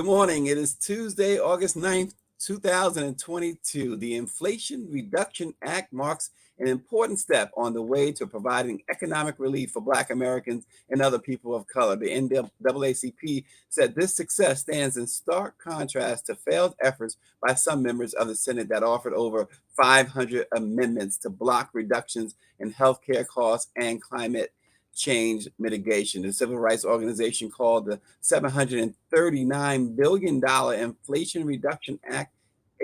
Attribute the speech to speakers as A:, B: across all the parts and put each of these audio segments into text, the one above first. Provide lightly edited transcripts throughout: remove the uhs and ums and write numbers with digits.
A: Good morning. It is Tuesday, August 9th, 2022. The Inflation Reduction Act marks an important step on the way to providing economic relief for Black Americans and other people of color. The NAACP said this success stands in stark contrast to failed efforts by some members of the Senate that offered over 500 amendments to block reductions in healthcare costs and climate change mitigation. The civil rights organization called the $739 billion Inflation Reduction Act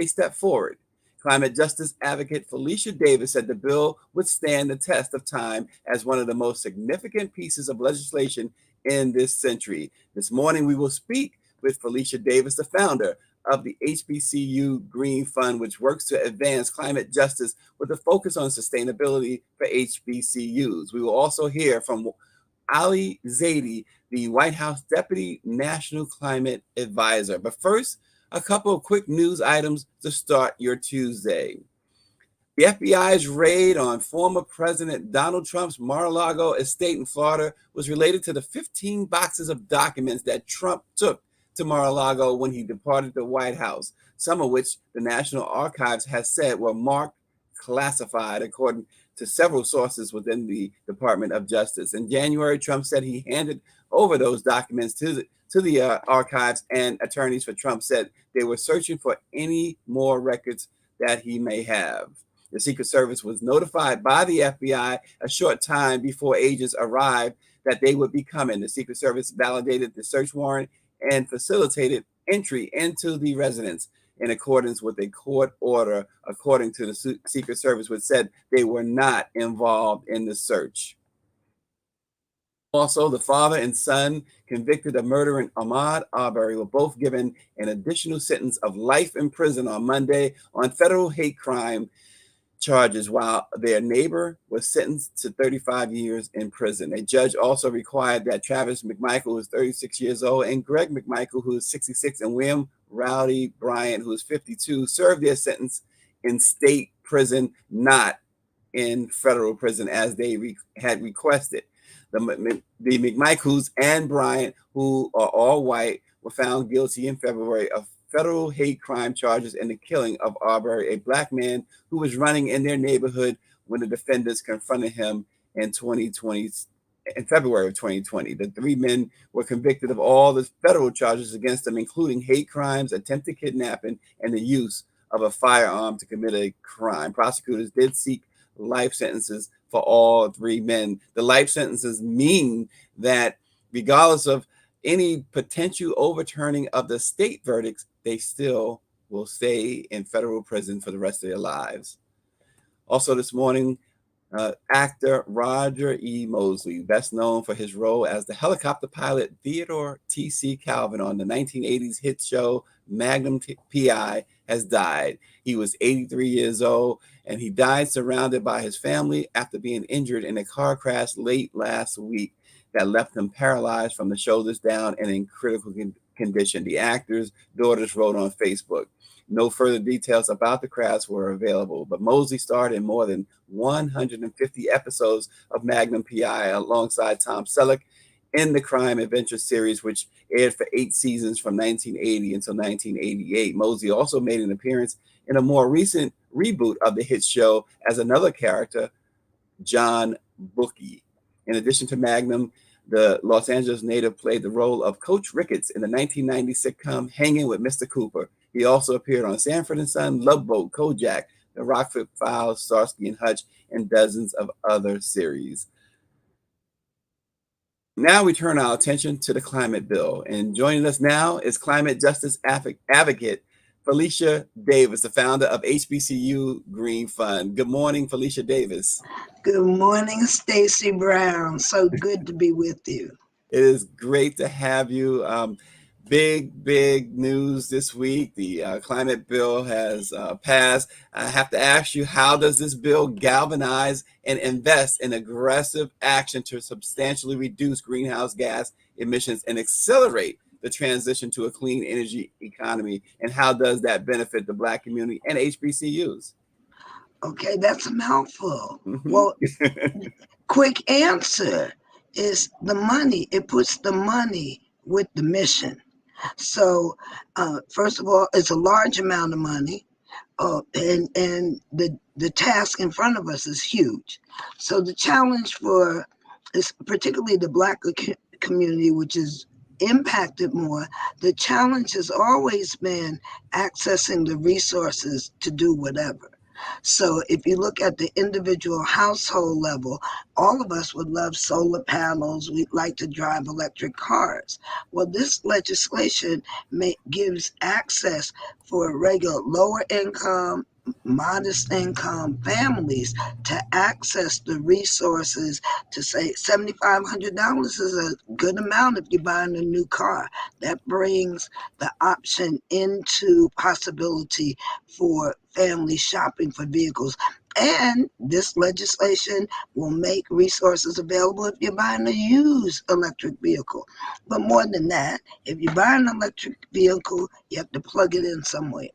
A: a step forward. Climate justice advocate Felicia Davis said the bill would stand the test of time as one of the most significant pieces of legislation in this century. This morning, we will speak with Felicia Davis, the founder of the HBCU Green Fund, which works to advance climate justice with a focus on sustainability for HBCUs. We will also hear from Ali Zaidi, the White House Deputy National Climate Advisor. But first, a couple of quick news items to start your Tuesday. The FBI's raid on former President Donald Trump's Mar-a-Lago estate in Florida was related to the 15 boxes of documents that Trump took to Mar-a-Lago when he departed the White House, some of which the National Archives has said were marked classified, according to several sources within the Department of Justice. In January, Trump said he handed over those documents to the archives, and attorneys for Trump said they were searching for any more records that he may have. The Secret Service was notified by the FBI a short time before agents arrived that they would be coming. The Secret Service validated the search warrant and facilitated entry into the residence in accordance with a court order, according to the Secret Service, which said they were not involved in the search. Also, the father and son convicted of murdering Ahmaud Arbery were both given an additional sentence of life in prison on Monday on federal hate crime charges, while their neighbor was sentenced to 35 years in prison. A judge also required that Travis McMichael, who is 36 years old, and Greg McMichael, who is 66, and William Rowdy Bryant, who is 52, serve their sentence in state prison, not in federal prison, as they had requested. The McMichaels and Bryant, who are all white, were found guilty in February of federal hate crime charges in the killing of Arbery, a Black man who was running in their neighborhood when the defendants confronted him in February of 2020. The three men were convicted of all the federal charges against them, including hate crimes, attempted kidnapping, and the use of a firearm to commit a crime. Prosecutors did seek life sentences for all three men. The life sentences mean that regardless of any potential overturning of the state verdicts, they still will stay in federal prison for the rest of their lives. Also this morning, actor Roger E. Mosley, best known for his role as the helicopter pilot Theodore T.C. Calvin on the 1980s hit show Magnum P.I., has died. He was 83 years old, and he died surrounded by his family after being injured in a car crash late last week that left him paralyzed from the shoulders down and in critical condition. The actor's daughters wrote on Facebook. No further details about the crash were available, but Mosley starred in more than 150 episodes of Magnum P.I. alongside Tom Selleck in the crime adventure series, which aired for 8 seasons from 1980 until 1988. Mosley also made an appearance in a more recent reboot of the hit show as another character, John Bookie. In addition to Magnum, the Los Angeles native played the role of Coach Ricketts in the 1990 sitcom Hanging with Mr. Cooper. He also appeared on Sanford and Son, Love Boat, Kojak, The Rockford Files, Starsky and Hutch, and dozens of other series. Now we turn our attention to the climate bill. And joining us now is climate justice advocate Felicia Davis, the founder of HBCU Green Fund. Good morning, Felicia Davis.
B: Good morning, Stacy Brown. So good to be with you.
A: It is great to have you. Big news this week. The climate bill has passed. I have to ask you, how does this bill galvanize and invest in aggressive action to substantially reduce greenhouse gas emissions and accelerate the transition to a clean energy economy? And how does that benefit the Black community and HBCUs?
B: Okay, that's a mouthful. Well, quick answer is the money. It puts the money with the mission. So, first of all, it's a large amount of money. And the task in front of us is huge. So the challenge for is particularly the Black community, which is impacted more. The challenge has always been accessing the resources to do whatever. So if you look at the individual household level, all of us would love solar panels. We'd like to drive electric cars. Well, this legislation gives access for regular lower income, modest income families to access the resources. To say $7,500 is a good amount if you're buying a new car. That brings the option into possibility for families shopping for vehicles. And this legislation will make resources available if you're buying a used electric vehicle. But more than that, if you buy an electric vehicle, you have to plug it in somewhere.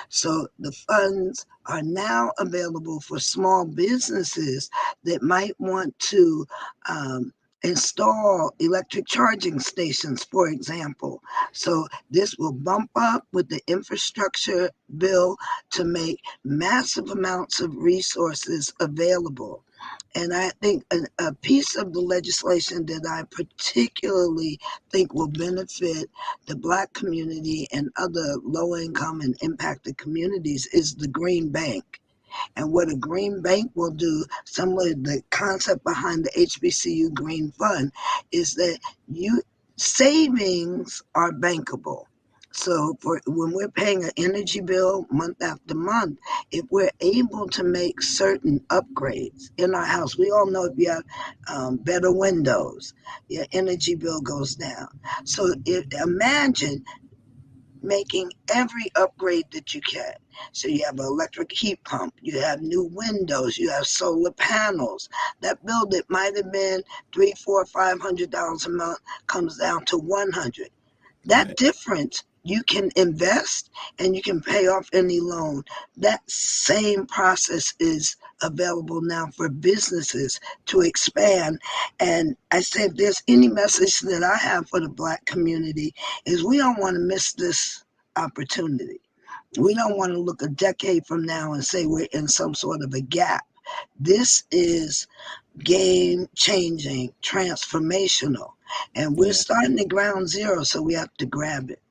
B: So the funds are now available for small businesses that might want to install electric charging stations, for example. So this will bump up with the infrastructure bill to make massive amounts of resources available. And I think a piece of the legislation that I particularly think will benefit the Black community and other low income and impacted communities is the Green Bank. And what a green bank will do, similar to the concept behind the HBCU Green Fund, is that you savings are bankable. So for when we're paying an energy bill month after month, if we're able to make certain upgrades in our house, we all know if you have better windows, your energy bill goes down. So imagine making every upgrade that you can. So you have an electric heat pump, you have new windows, you have solar panels. That bill that might have been $300, $400, $500 a month comes down to 100. That
A: Right.
B: difference you can invest and you can pay off any loan. That same process is available now for businesses to expand. And I say if there's any message that I have for the Black community is we don't want to miss this opportunity. We don't want to look a decade from now and say we're in some sort of a gap. This is game changing, transformational. And we're
A: Yeah.
B: starting at ground zero, so we have to grab it.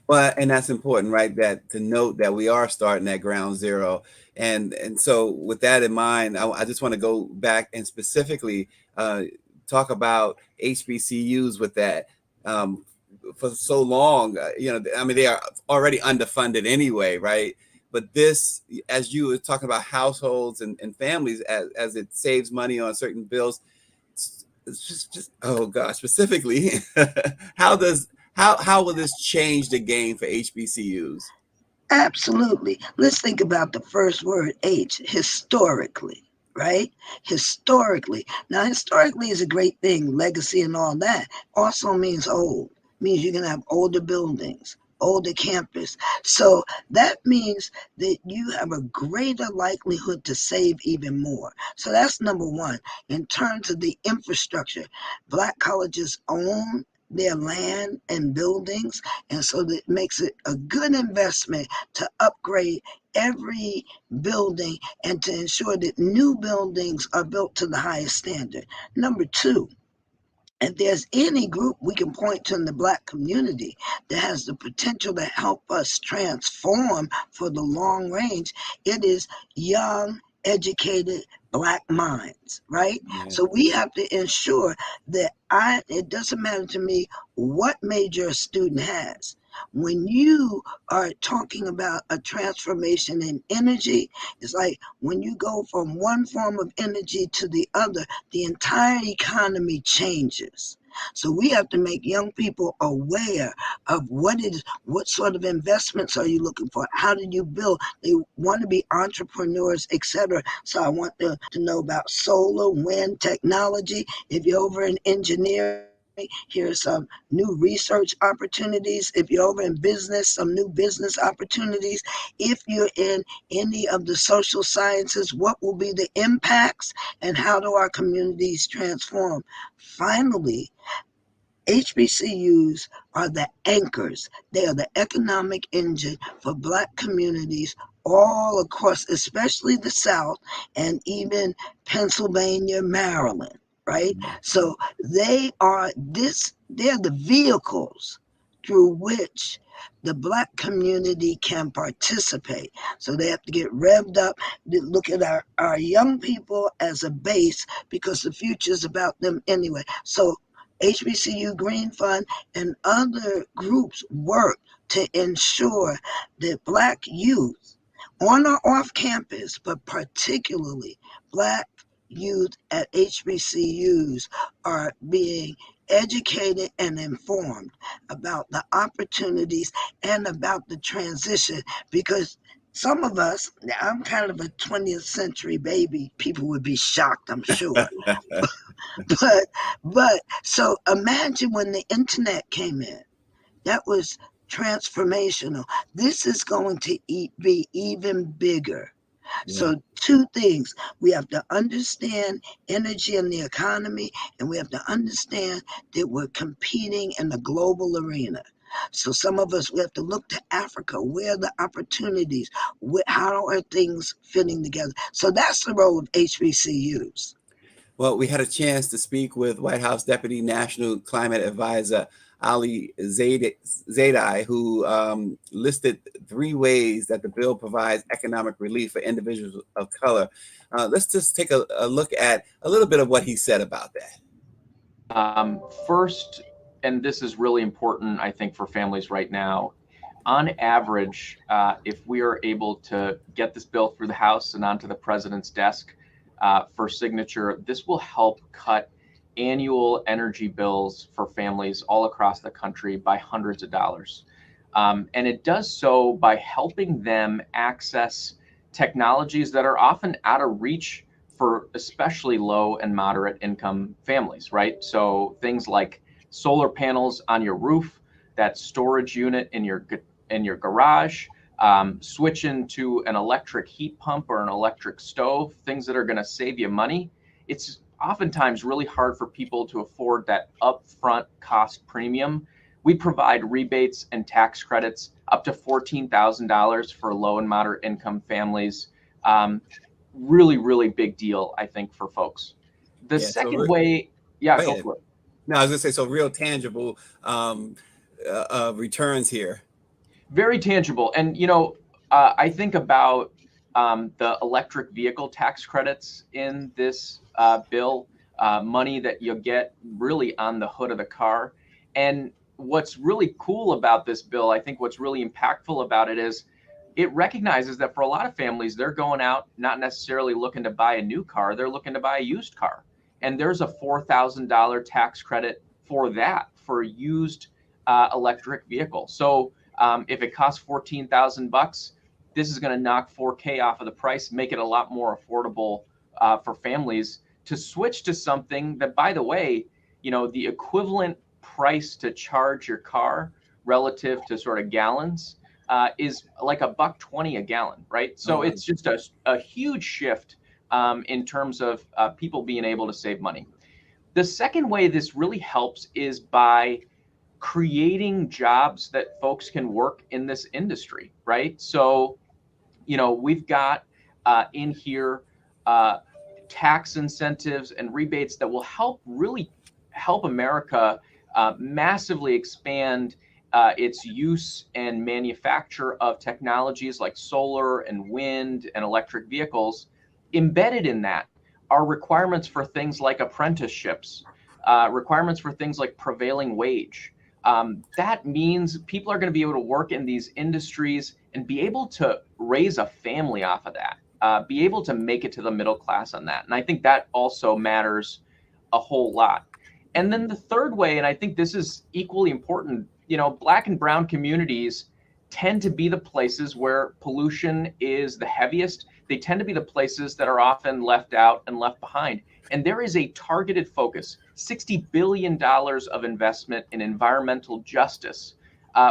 A: Well, and that's important, right? That to note that we are starting at ground zero, and so with that in mind, I just want to go back and specifically talk about HBCUs with that. Um, for so long, I mean, they are already underfunded anyway, right? But this, as you were talking about households and families, as it saves money on certain bills, it's just oh gosh, specifically, how does how will this change the game for HBCUs?
B: Absolutely. Let's think about the first word H, historically, right? Historically. Now, historically is a great thing, legacy and all that. Also means old, means you're going to have older buildings, older campus. So that means that you have a greater likelihood to save even more. So that's number one. In terms of the infrastructure, Black colleges own their land and buildings, and so that makes it a good investment to upgrade every building and to ensure that new buildings are built to the highest standard. Number two, if there's any group we can point to in the Black community that has the potential to help us transform for the long range, it is young, educated Black minds, right?
A: Yeah.
B: So we have to ensure that it doesn't matter to me what major a student has. When you are talking about a transformation in energy, it's like when you go from one form of energy to the other, the entire economy changes. So we have to make young people aware of what it is, what sort of investments are you looking for? How do you build? They want to be entrepreneurs, etc. So I want them to know about solar, wind technology. If you're over in engineering, here's some new research opportunities. If you're over in business, some new business opportunities. If you're in any of the social sciences, what will be the impacts and how do our communities transform? Finally, HBCUs are the anchors. They are the economic engine for Black communities all across, especially the South and even Pennsylvania, Maryland, right? So they're the vehicles through which the Black community can participate. So they have to get revved up. Look at our young people as a base because the future is about them anyway. So HBCU Green Fund and other groups work to ensure that Black youth on or off campus, but particularly Black youth at HBCUs, are being educated and informed about the opportunities and about the transition, because some of us, I'm kind of a 20th century baby, people would be shocked, I'm sure. but so imagine when the internet came in, that was transformational. This is going to be even bigger.
A: Yeah.
B: So two things: we have to understand energy in the economy, and we have to understand that we're competing in the global arena. So some of us, we have to look to Africa. Where are the opportunities? How are things fitting together? So that's the role of HBCUs.
A: Well, we had a chance to speak with White House Deputy National Climate Advisor Ali Zaidi, who listed 3 ways that the bill provides economic relief for individuals of color. Let's just take a look at a little bit of what he said about that.
C: First, and this is really important, I think, for families right now. On average, if we are able to get this bill through the House and onto the president's desk for signature, this will help cut annual energy bills for families all across the country by hundreds of dollars. And it does so by helping them access technologies that are often out of reach for especially low and moderate income families, right? So things like solar panels on your roof, that storage unit in your garage, switching to an electric heat pump or an electric stove, things that are going to save you money. It's oftentimes really hard for people to afford that upfront cost premium. We provide rebates and tax credits up to $14,000 for low and moderate income families. Really, really big deal, I think, for folks. The
A: Yeah.
C: second way, yeah, go for it.
A: No, I was gonna say, so real tangible returns here.
C: Very tangible. And, I think about the electric vehicle tax credits in this bill, money that you'll get really on the hood of the car. And what's really cool about this bill, I think what's really impactful about it is it recognizes that for a lot of families, they're going out not necessarily looking to buy a new car, they're looking to buy a used car. And there's a $4,000 tax credit for that, for a used electric vehicle. So if it costs $14,000, this is going to knock $4K off of the price, make it a lot more affordable for families to switch to something that, by the way, the equivalent price to charge your car relative to sort of gallons is like $1.20 a gallon, right? So it's just a huge shift in terms of people being able to save money. The second way this really helps is by creating jobs that folks can work in this industry, right? So, we've got in here tax incentives and rebates that will really help America massively expand its use and manufacture of technologies like solar and wind and electric vehicles. Embedded in that are requirements for things like apprenticeships, requirements for things like prevailing wage. That means people are going to be able to work in these industries and be able to raise a family off of that, be able to make it to the middle class on that. And I think that also matters a whole lot. And then the third way, and I think this is equally important, Black and brown communities tend to be the places where pollution is the heaviest. They tend to be the places that are often left out and left behind. And there is a targeted focus, $60 billion of investment in environmental justice,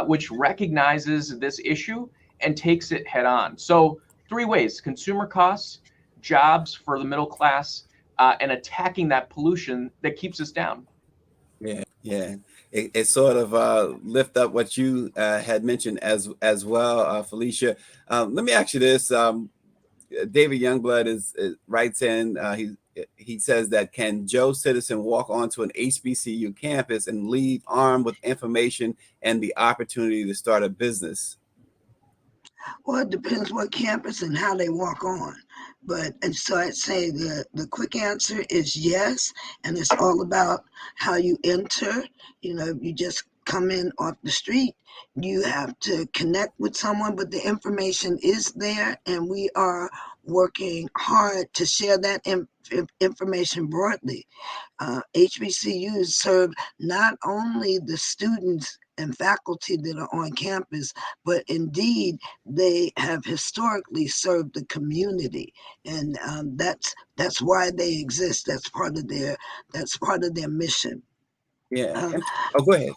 C: which recognizes this issue and takes it head on. So 3 ways: consumer costs, jobs for the middle class, and attacking that pollution that keeps us down.
A: Yeah. Yeah, it sort of lift up what you had mentioned as well, Felicia. Let me ask you this: David Youngblood writes in. He says that can Joe Citizen walk onto an HBCU campus and leave armed with information and the opportunity to start a business?
B: Well, it depends what campus and how they walk on. But and so I'd say the quick answer is yes, and it's all about how you enter. You just come in off the street. You have to connect with someone, but the information is there, and we are working hard to share that information broadly. HBCUs serve not only the students and faculty that are on campus, but indeed they have historically served the community, and that's why they exist. That's part of their mission.
A: Yeah.
B: Um,
A: Oh, go ahead.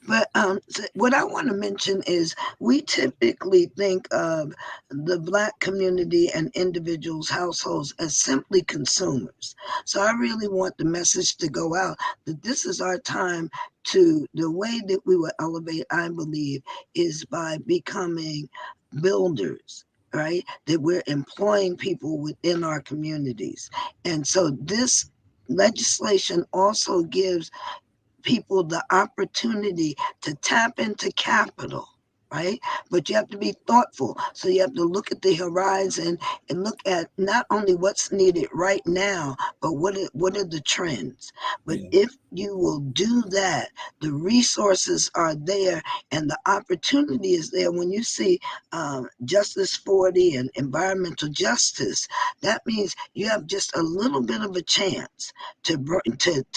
B: but so what I want to mention is we typically think of the Black community and individuals, households as simply consumers. So I really want the message to go out that this is our time to, the way that we will elevate, I believe, is by becoming builders. Right, that we're employing people within our communities. And so this legislation also gives people the opportunity to tap into capital, right? But you have to be thoughtful. So you have to look at the horizon and look at not only what's needed right now, but what are the trends. But
A: Yeah.
B: if you will do that, the resources are there and the opportunity is there. When you see Justice 40 and environmental justice, that means you have just a little bit of a chance to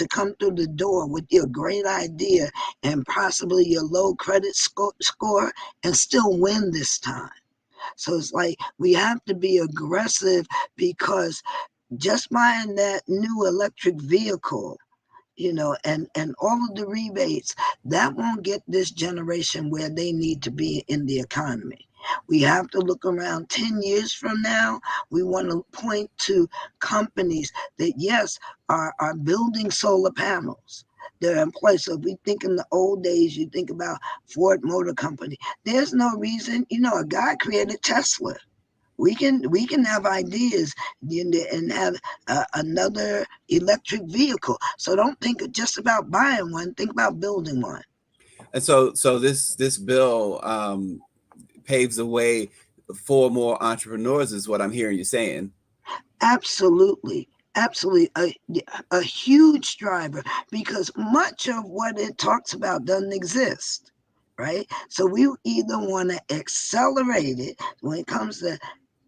B: come through the door with your great idea and possibly your low credit score and still win this time. So it's like we have to be aggressive, because just buying that new electric vehicle, and all of the rebates, that won't get this generation where they need to be in the economy. We have to look around 10 years from now. We want to point to companies that, yes, are building solar panels. They're in place. So if we think in the old days, you think about Ford Motor Company. There's no reason, a guy created Tesla. We can have ideas and have another electric vehicle. So don't think just about buying one. Think about building one.
A: And so this bill paves the way for more entrepreneurs, is what I'm hearing you saying.
B: Absolutely. Absolutely, a huge driver, because much of what it talks about doesn't exist, right? So we either want to accelerate it when it comes to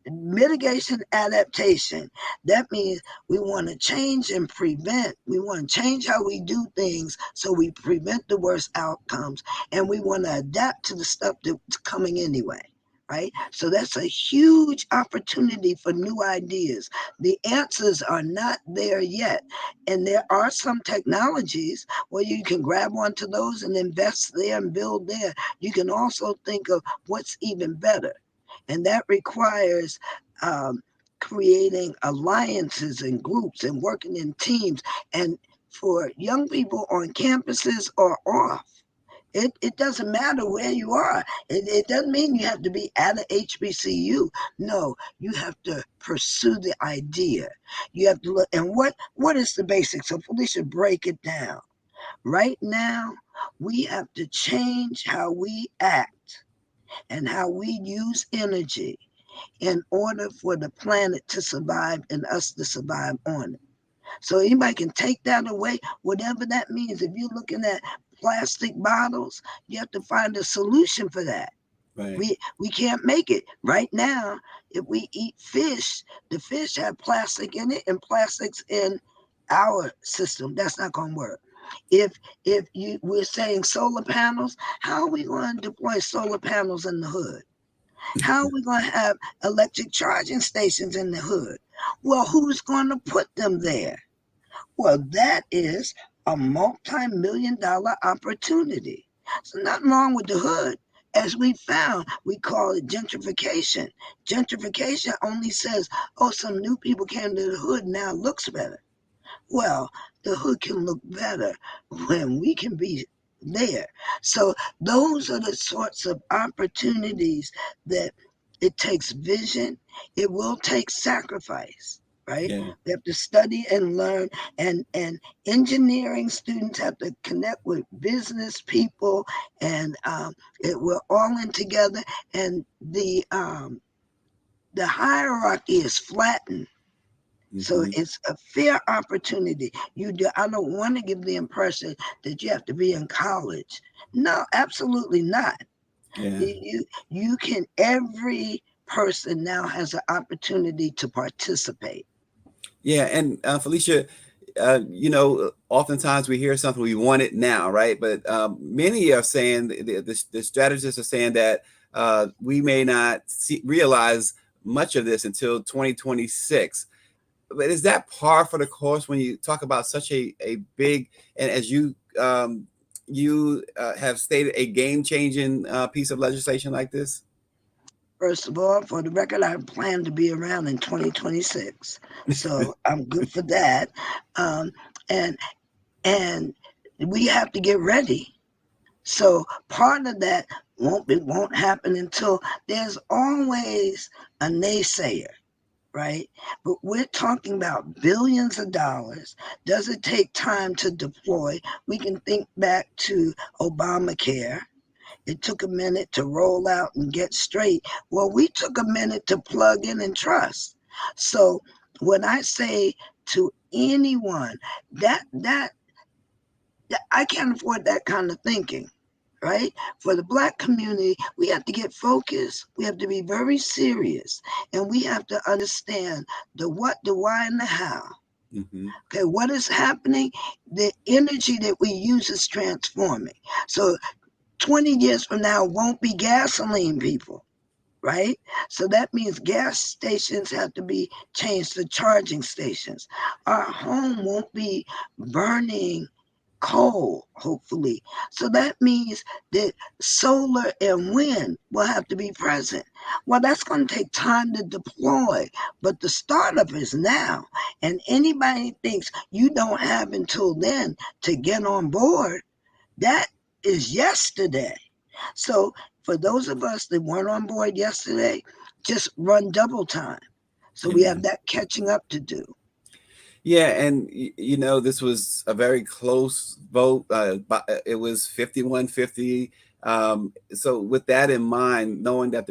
B: mitigation adaptation. That means we want to change and prevent. We want to change how we do things so we prevent the worst outcomes, and we want to adapt to the stuff that's coming anyway. Right? So that's a huge opportunity for new ideas. The answers are not there yet. And there are some technologies where you can grab onto those and invest there and build there. You can also think of what's even better, and that requires um, creating alliances and groups and working in teams. And for young people on campuses or off, it doesn't matter where you are. It doesn't mean you have to be at a HBCU. No, you have to pursue the idea. You have to look. And what is the basics? So Felicia, break it down. Right now, we have to change how we act and how we use energy in order for the planet to survive and us to survive on it. So anybody can take that away, whatever that means. If you're looking at plastic bottles, you have to find a solution for that.
A: Right.
B: We can't make it right now. If we eat fish, the fish have plastic in it, and plastics in our system. That's not going to work. If we're saying solar panels, how are we going to deploy solar panels in the hood? How are we going to have electric charging stations in the hood? Well, who's going to put them there? Well, that is a multi-million dollar opportunity. So nothing wrong with the hood. As we found, we call it gentrification. Gentrification only says, oh, some new people came to the hood, now it looks better. Well, the hood can look better when we can be there. So those are the sorts of opportunities that it takes vision. It will take sacrifice, right?
A: Yeah.
B: We have to study and learn, and engineering students have to connect with business people, and we're all in together, and the hierarchy is flattened, so
A: Hmm.
B: it's a fair opportunity. You do. I don't want to give the impression that you have to be in college. No, absolutely not.
A: Yeah.
B: You can. Every person now has an opportunity to participate.
A: Yeah. And Felicia, oftentimes we hear something, we want it now, right? But many are saying, the strategists are saying that we may not realize much of this until 2026. But is that par for the course when you talk about such a big, and as you have stated, a game changing piece of legislation like this?
B: First of all, for the record, I plan to be around in 2026, so I'm good for that. Um, and and we have to get ready. So part of that won't happen until there's always a naysayer, right? But we're talking about billions of dollars. Does it take time to deploy? We can think back to Obamacare. It took a minute to roll out and get straight. Well, we took a minute to plug in and trust. So when I say to anyone that I can't afford that kind of thinking, right? For the Black community, we have to get focused. We have to be very serious, and we have to understand the what, the why, and the how.
A: Hmm.
B: Okay, what is happening? The energy that we use is transforming. So 20 years from now won't be gasoline, people, right? So that means gas stations have to be changed to charging stations. Our home won't be burning coal, hopefully. So that means that solar and wind will have to be present. Well, that's going to take time to deploy, but the startup is now. And anybody thinks you don't have until then to get on board, that is yesterday. So for those of us that weren't on board yesterday, just run double time. So we have
A: Amen.
B: that catching up to do.
A: Yeah, and this was a very close vote. It was 51-50. So with that in mind, knowing that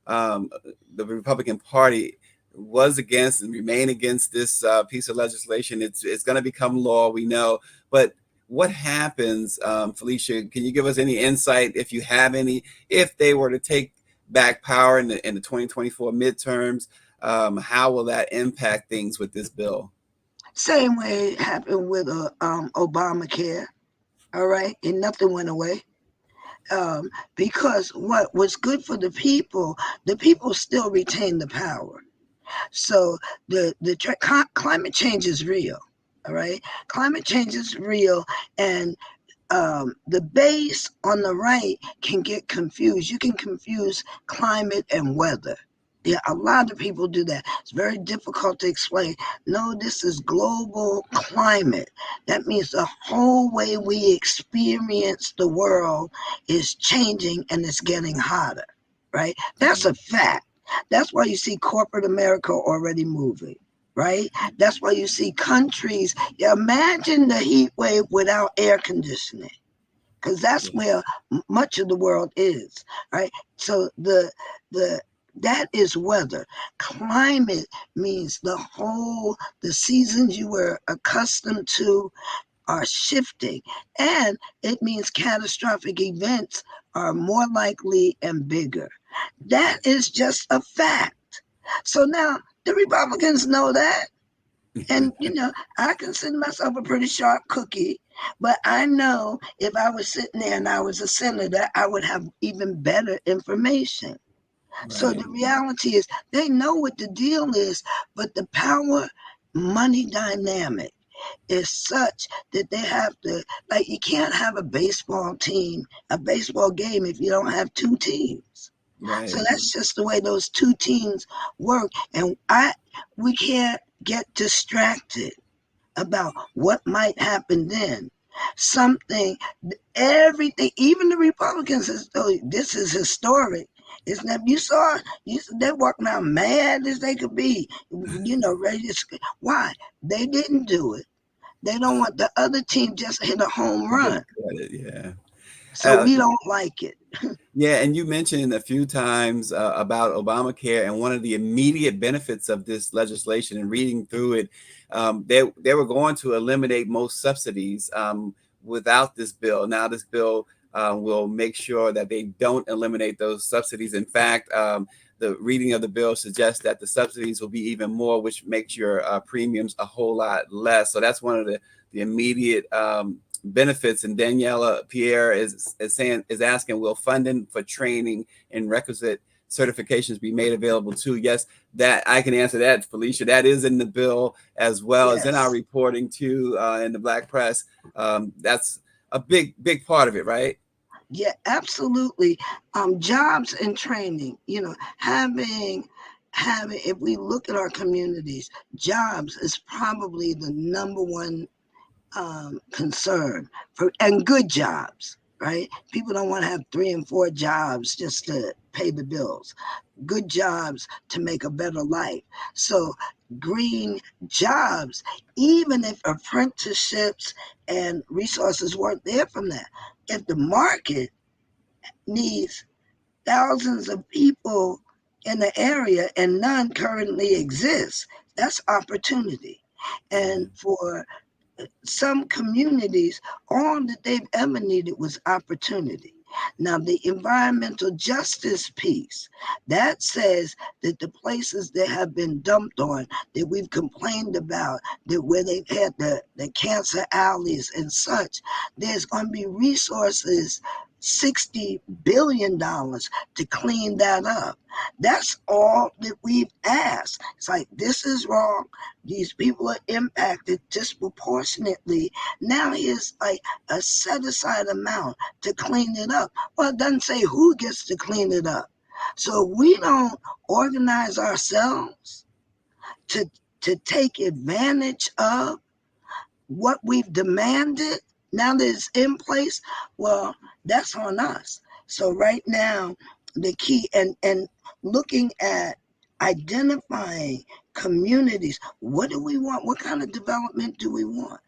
A: um, the Republican Party was against and remain against this piece of legislation, it's going to become law, we know. But what happens, Felicia? Can you give us any insight, if you have any, if they were to take back power in the 2024 midterms? How will that impact things with this bill?
B: Same way it happened with Obamacare. All right, and nothing went away. Because what was good for the people still retain the power. So climate change is real. All right, climate change is real, and the base on the right can get confused. You can confuse climate and weather. Yeah, a lot of people do that. It's very difficult to explain. No, this is global climate. That means the whole way we experience the world is changing and it's getting hotter, right? That's
A: Mhm.
B: a fact. That's why you see corporate America already moving, right? That's why you see countries. Imagine the heat wave without air conditioning, because that's
A: Yeah.
B: where much of the world is, right? So the that is weather. Climate means the seasons you were accustomed to are shifting, and it means catastrophic events are more likely and bigger. That is just a fact. So now the Republicans know that. And I consider myself a pretty sharp cookie, but I know if I was sitting there and I was a senator, I would have even better information. So
A: Right.
B: the reality is they know what the deal is, but the power money dynamic is such that they have to, like, you can't have a baseball game, if you don't have two teams. So
A: Right.
B: that's just the way those two teams work. And we can't get distracted about what might happen then. Something, everything, even the Republicans says, oh, this is historic. It's not, they're walking out mad as they could be, ready to, why? They didn't do it. They don't want the other team just hit a home run.
A: Yeah.
B: So we don't like it.
A: Yeah, and you mentioned a few times about Obamacare, and one of the immediate benefits of this legislation, and reading through it, they were going to eliminate most subsidies without this bill. Now, this bill will make sure that they don't eliminate those subsidies. In fact, the reading of the bill suggests that the subsidies will be even more, which makes your premiums a whole lot less. So that's one of the immediate benefits. And Daniela Pierre is asking, will funding for training and requisite certifications be made available too? Yes, that I can answer that, Felicia. That is in the bill, as well as in our reporting too, in the Black press. That's a big part of it, right?
B: Yeah, absolutely. Jobs and training, having, if we look at our communities, jobs is probably the number one concern and good jobs, right? People don't want to have 3 and 4 jobs just to pay the bills. Good jobs to make a better life. So green jobs, even if apprenticeships and resources weren't there from that, if the market needs thousands of people in the area and none currently exists, that's opportunity. And for some communities, all that they've ever needed was opportunity. Now, the environmental justice piece, that says that the places that have been dumped on, that we've complained about, that where they've had the cancer alleys and such, there's going to be resources, $60 billion to clean that up. That's all that we've asked. It's like, this is wrong. These people are impacted disproportionately. Now here's like a set aside amount to clean it up. Well, it doesn't say who gets to clean it up. So we don't organize ourselves to take advantage of what we've demanded now that it's in place. Well, that's on us. So right now, the key and looking at identifying communities. What do we want? What kind of development do we want?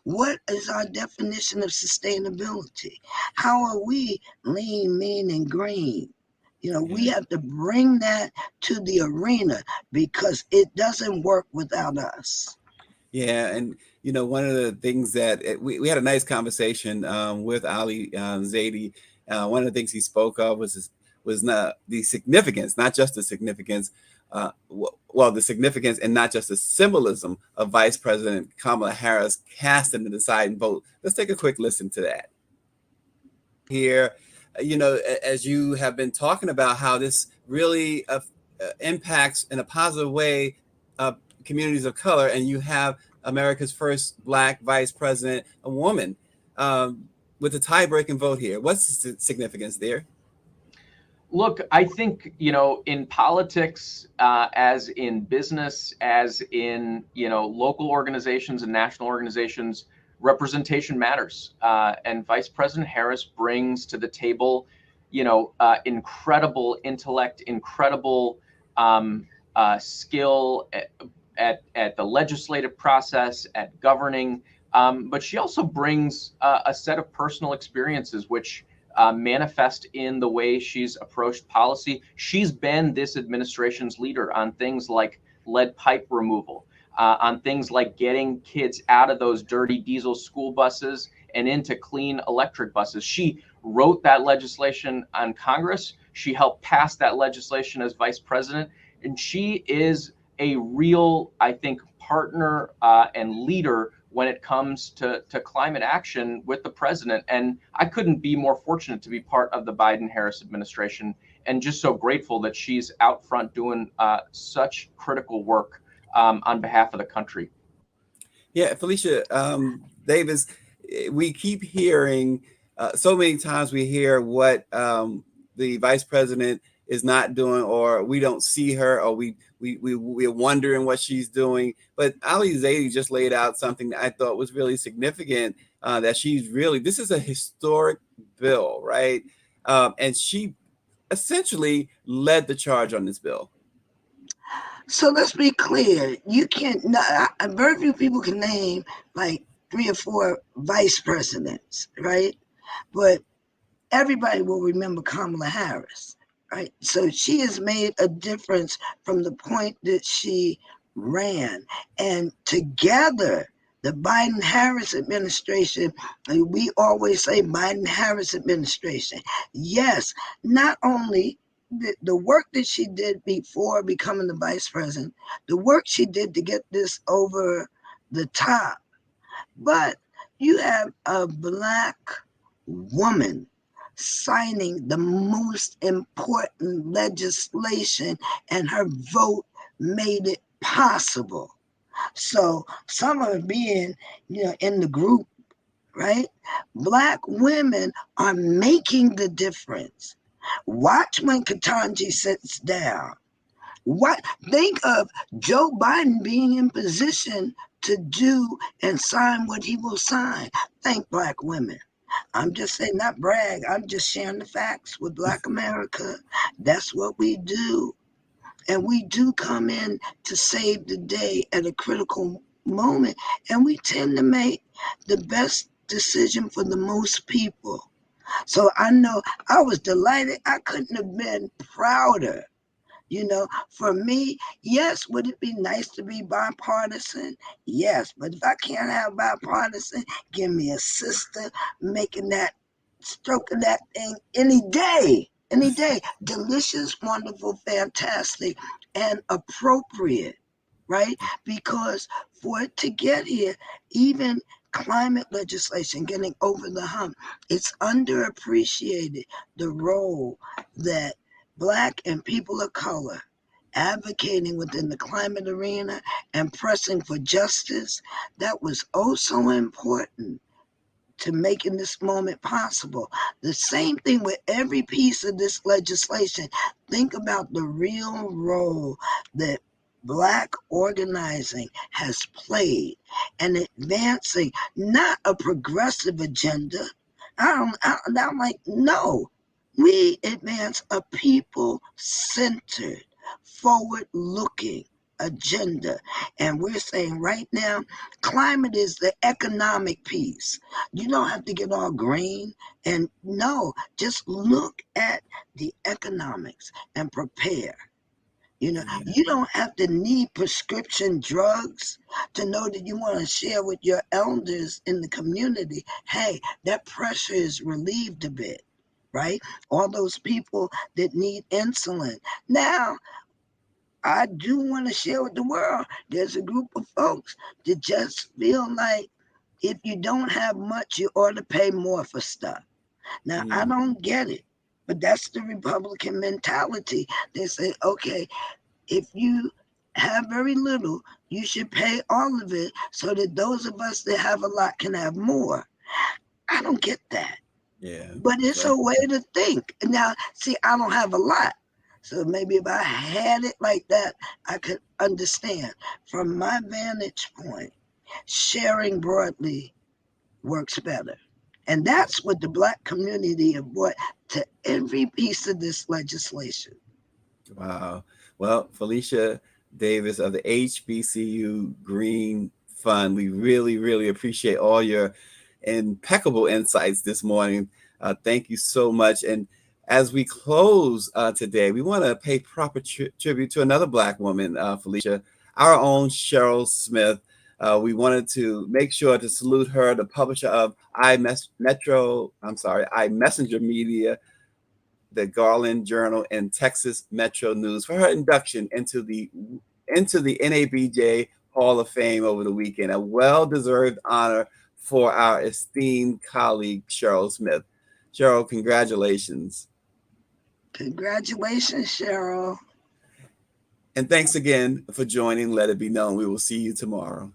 B: What is our definition of sustainability? How are we lean, mean, and green? We have to bring that to the arena because it doesn't work without us.
A: Yeah, and one of the things that we had a nice conversation with Ali Zaidi. One of the things he spoke of was not the significance, not just the significance, the significance and not just the symbolism of Vice President Kamala Harris casting the deciding vote. Let's take a quick listen to that. Here, as you have been talking about how this really impacts in a positive way communities of color, and you have America's first Black vice president, a woman, with a tie-breaking vote here. What's the significance there?
C: Look, I think, in politics, as in business, as in, local organizations and national organizations, representation matters. And Vice President Harris brings to the table, incredible intellect, incredible skill at the legislative process, at governing. But she also brings a set of personal experiences, which manifest in the way she's approached policy. She's been this administration's leader on things like lead pipe removal, on things like getting kids out of those dirty diesel school buses and into clean electric buses. She wrote that legislation on Congress. She helped pass that legislation as vice president. And she is a real, I think, partner and leader when it comes to climate action with the president. And I couldn't be more fortunate to be part of the Biden-Harris administration, and just so grateful that she's out front doing such critical work on behalf of the country.
A: Yeah, Felicia Davis, we keep hearing so many times we hear what the vice president is not doing, or we don't see her, or we're wondering what she's doing. But Ali Zaidi just laid out something that I thought was really significant, that she's really, this is a historic bill, right? And she essentially led the charge on this bill.
B: So let's be clear. You can't. Very few people can name like 3 or 4 vice presidents, right? But everybody will remember Kamala Harris, right? So she has made a difference from the point that she ran. And together, the Biden Harris administration, we always say Biden Harris administration. Yes, not only the work that she did before becoming the vice president, the work she did to get this over the top, but you have a Black woman signing the most important legislation, and her vote made it possible. So some of it being, in the group, right? Black women are making the difference. Watch when Ketanji sits down. What think of Joe Biden being in position to do and sign what he will sign? Thank Black women. I'm just saying, not brag. I'm just sharing the facts with Black America. That's what we do. And we do come in to save the day at a critical moment. And we tend to make the best decision for the most people. So I know I was delighted. I couldn't have been prouder. For me, yes, would it be nice to be bipartisan? Yes, but if I can't have bipartisan, give me a sister making that, stroking that thing any day, any day. Delicious, wonderful, fantastic, and appropriate, right? Because for it to get here, even climate legislation getting over the hump, it's underappreciated the role that Black and people of color advocating within the climate arena and pressing for justice. That was oh so important to making this moment possible. The same thing with every piece of this legislation. Think about the real role that Black organizing has played in advancing not a progressive agenda. I'm like, no, we advance a people-centered, forward-looking agenda. And we're saying right now, climate is the economic piece. You don't have to get all green. And no, just look at the economics and prepare.
A: Yeah.
B: You don't have to need prescription drugs to know that you want to share with your elders in the community. Hey, that pressure is relieved a bit, right? All those people that need insulin. Now, I do want to share with the world, there's a group of folks that just feel like if you don't have much, you ought to pay more for stuff. Now, I don't get it, but that's the Republican mentality. They say, okay, if you have very little, you should pay all of it so that those of us that have a lot can have more. I don't get that.
A: Yeah.
B: But it's a way to think. Now, see, I don't have a lot. So maybe if I had it like that, I could understand. From my vantage point, sharing broadly works better. And that's what the Black community have brought to every piece of this legislation.
A: Wow. Well, Felicia Davis of the HBCU Green Fund, we really, really appreciate all your impeccable insights this morning. Thank you so much. And as we close today, we want to pay proper tribute to another Black woman, Felicia, our own Cheryl Smith. We wanted to make sure to salute her, the publisher of iMessenger Media, the Garland Journal, and Texas Metro News, for her induction into the NABJ Hall of Fame over the weekend. A well-deserved honor for our esteemed colleague, Cheryl Smith. Cheryl, congratulations.
B: Congratulations, Cheryl.
A: And thanks again for joining Let It Be Known. We will see you tomorrow.